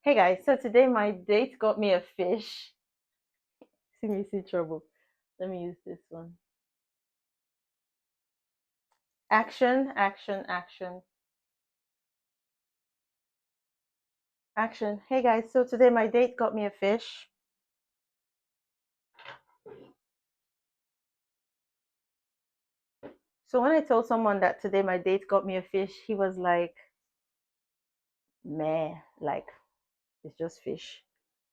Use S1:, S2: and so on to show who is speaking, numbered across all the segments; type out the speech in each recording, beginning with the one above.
S1: Hey guys, so today my date got me a fish. See me see trouble. Let me use this one. Action, action, action, action. Hey guys, so today my date got me a fish. So when I told someone that today my date got me a fish, he was like, meh, like it's just fish.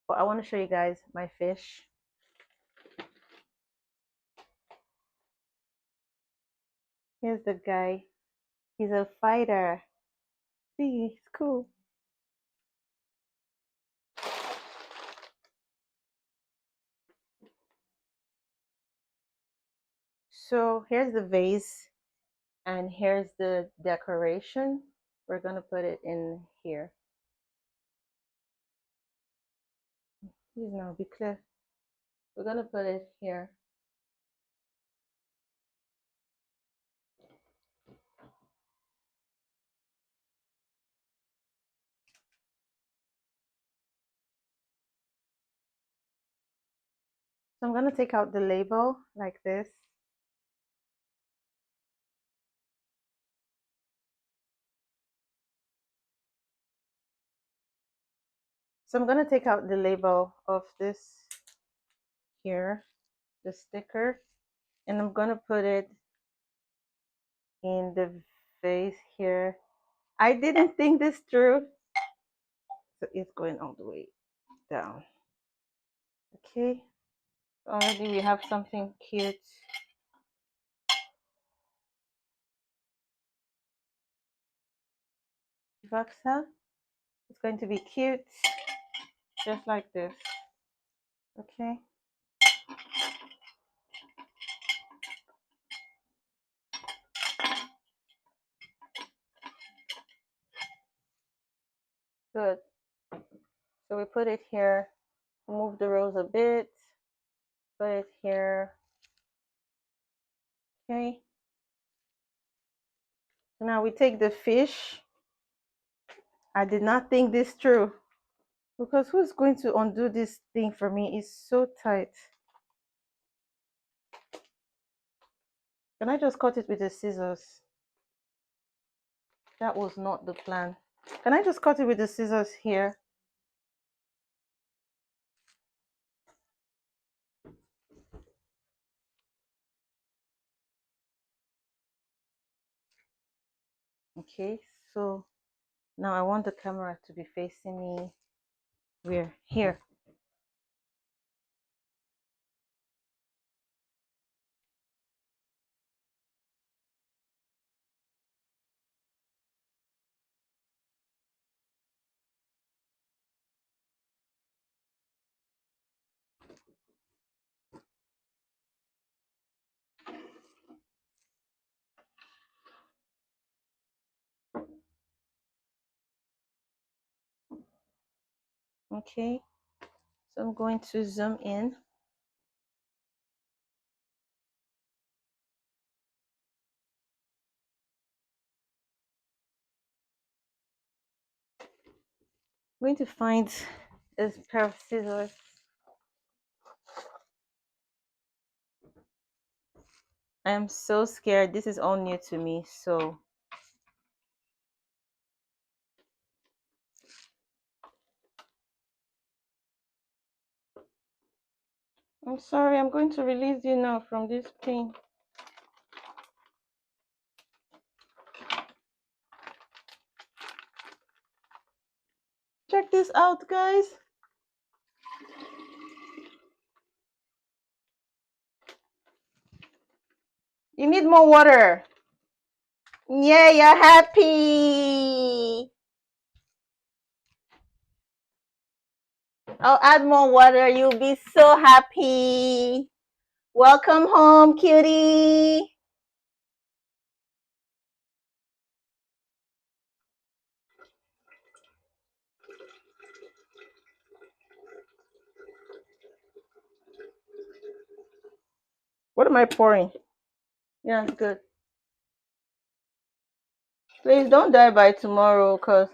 S1: But I want to show you guys my fish. Here's the guy. He's a fighter. See, he's cool. So here's the vase, and here's the decoration. We're gonna put it in here. Please now be clear. We're gonna put it here. So I'm gonna take out the label like this. So I'm gonna take out the label of this here, the sticker, and I'm gonna put it in the vase here. I didn't think this through. So it's going all the way down. Okay. Already we have something cute. Vaxa. It's going to be cute, just like this. Okay. Good. So we put it here. Move the rose a bit. Put it here. Okay. So now we take the fish. I did not think this through, because who's going to undo this thing for me? It's so tight. Can I just cut it with the scissors? That was not the plan. Can I just cut it with the scissors here? Okay, so now I want the camera to be facing me. We're here. Okay, so I'm going to zoom in. I'm going to find a pair of scissors. I am so scared. This is all new to me, so I'm sorry. I'm going to release you now from this pain. Check this out, guys. You need more water. Yeah, you're happy. I'll add more water. You'll be so happy. Welcome home, cutie. What am I pouring? Yeah, it's good. Please don't die by tomorrow, because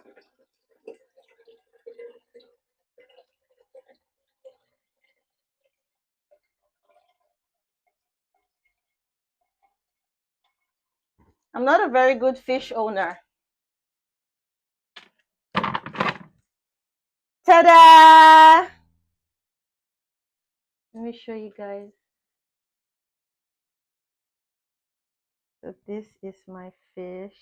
S1: I'm not a very good fish owner. Ta-da! Let me show you guys. So this is my fish.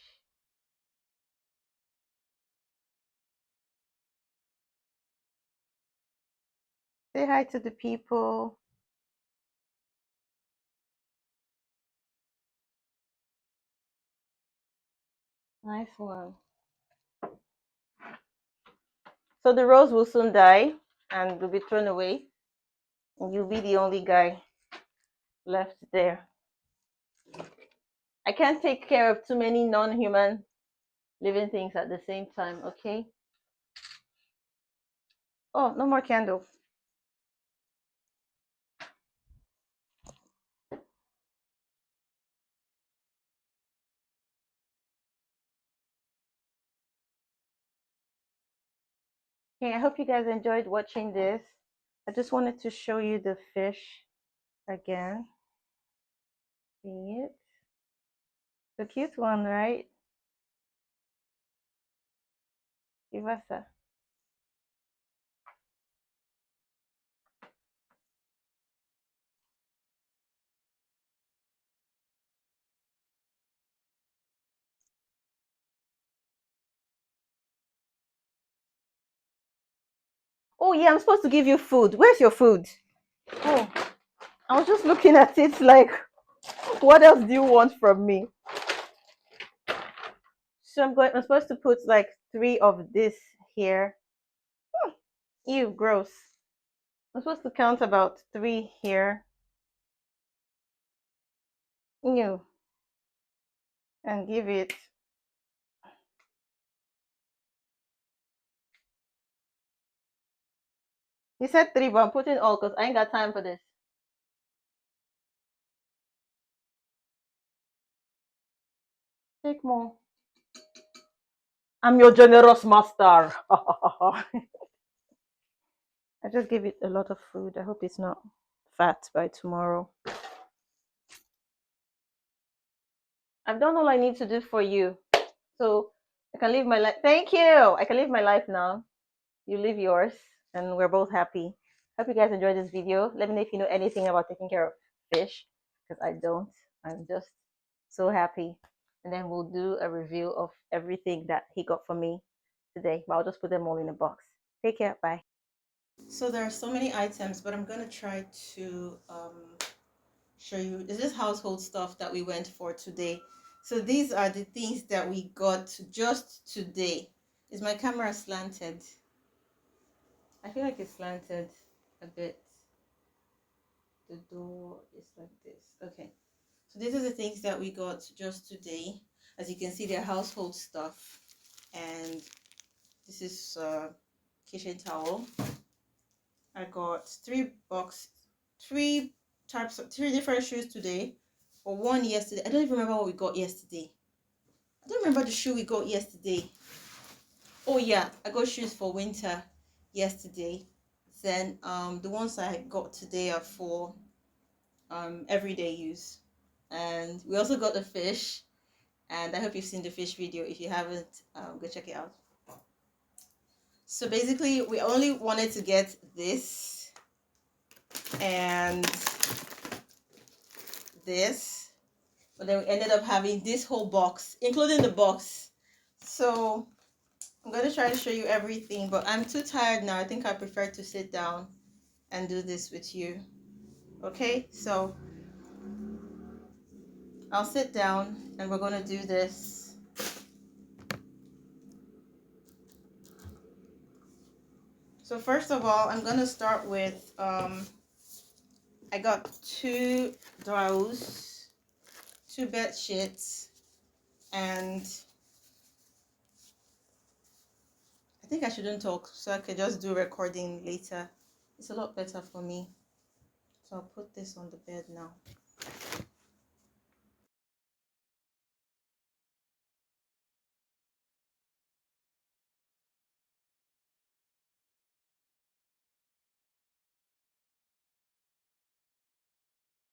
S1: Say hi to the people. Nice one. So the rose will soon die and will be thrown away. And you'll be the only guy left there. I can't take care of too many non-human living things at the same time, okay? Oh, no more candle. Okay, I hope you guys enjoyed watching this. I just wanted to show you the fish again. See it? The cute one, right? Ivasa. Oh yeah, I'm supposed to give you food. Where's your food? Oh, I was just looking at it like, what else do you want from me? So I'm supposed to put like 3 of this here. Ew, gross. I'm supposed to count about 3 here. Ew. And give it. You said 3, but I'm putting all because I ain't got time for this. Take more. I'm your generous master. I just gave it a lot of food. I hope it's not fat by tomorrow. I've done all I need to do for you. So I can live my life. Thank you. I can live my life now. You live yours, and we're both happy. Hope you guys enjoyed this video. Let me know if you know anything about taking care of fish, because I don't. I'm just so happy. And then we'll do a review of everything that he got for me today. But I'll just put them all in a box. Take care. Bye. So there are so many items, but I'm gonna try to show you. This is household stuff that we went for today. So these are the things that we got just today. Is my camera slanted? I feel like it's slanted a bit. The door is like this. Okay. So these are the things that we got just today. As you can see, they're household stuff. And this is kitchen towel. I got 3 types of 3 different shoes today. Or one yesterday. I don't even remember what we got yesterday. I don't remember the shoe we got yesterday. Oh yeah, I got shoes for winter yesterday. Then the ones I got today are for everyday use. And we also got the fish, and I hope you've seen the fish video. If you haven't, go check it out. So basically we only wanted to get this and this, but then we ended up having this whole box, including the box. So I'm going to try to show you everything, but I'm too tired now. I think I prefer to sit down and do this with you. Okay, so I'll sit down and we're going to do this. So first of all, I'm going to start with, I got 2 throws, 2 bed sheets, and I think I shouldn't talk, so I could just do recording later. It's a lot better for me. So I'll put this on the bed now.